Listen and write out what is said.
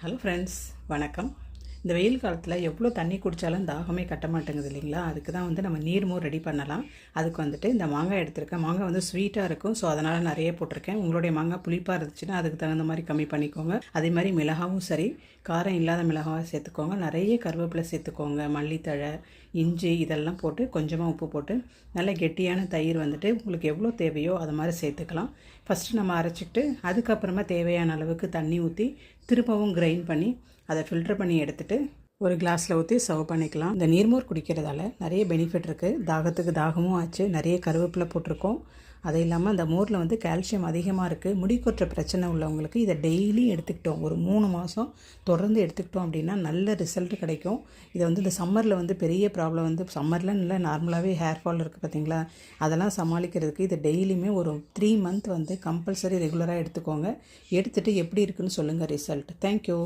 Hello friends, வணக்கம். இந்த வெயில் காலத்தில் எவ்வளோ தண்ணி குடித்தாலும் தாகமே கட்ட மாட்டேங்குது இல்லைங்களா? அதுக்கு தான் நம்ம நீர்மோர் ரெடி பண்ணலாம். அதுக்கு இந்த மாங்காய் எடுத்திருக்கேன். மாங்காய் ஸ்வீட்டாக இருக்கும், ஸோ அதனால் நிறைய போட்டிருக்கேன். உங்களுடைய மாங்காய் புளிப்பாக இருந்துச்சுன்னா அதுக்கு தகுந்த மாதிரி கம்மி பண்ணிக்கோங்க. அதே மாதிரி மிளகாவும் சரி, காரம் இல்லாத மிளகாவை சேர்த்துக்கோங்க. நிறைய கருவேப்பிலை சேர்த்துக்கோங்க, மல்லித்தழை, இஞ்சி இதெல்லாம் போட்டு கொஞ்சமாக உப்பு போட்டு நல்ல கெட்டியான தயிர் உங்களுக்கு எவ்வளோ தேவையோ அது மாதிரி சேர்த்துக்கலாம். ஃபஸ்ட்டு நம்ம அரைச்சிக்கிட்டு அதுக்கப்புறமா தேவையான அளவுக்கு தண்ணி ஊற்றி திரும்பவும் கிரைண்ட் பண்ணி அதை ஃபில்டர் பண்ணி எடுத்துகிட்டு ஒரு கிளாஸில் ஊற்றி சர்வ் பண்ணிக்கலாம். இந்த நீர்மோர் குடிக்கிறதால நிறைய பெனிஃபிட் இருக்குது. தாகத்துக்கு தாகமும் ஆச்சு. நிறைய கருவேப்பிலை போட்டிருக்கோம். அது இல்லாமல் அந்த மோரில் கால்சியம் அதிகமாக இருக்குது. முடி கொட்டுற பிரச்சனை உள்ளவங்களுக்கு இதை டெய்லி எடுத்துக்கிட்டோம், ஒரு 3 மாதம் தொடர்ந்து எடுத்துக்கிட்டோம் அப்படின்னா நல்ல ரிசல்ட் கிடைக்கும். இதை இந்த சம்மரில் பெரிய ப்ராப்ளம் சம்மரில் இல்லை, நார்மலாகவே ஹேர் ஃபால் இருக்குது பார்த்தீங்களா, அதெல்லாம் சமாளிக்கிறதுக்கு இது டெய்லியுமே ஒரு 3 மந்த் கம்பல்சரி ரெகுலராக எடுத்துக்கோங்க. எடுத்துகிட்டு எப்படி இருக்குன்னு சொல்லுங்கள் ரிசல்ட். தேங்க்யூ.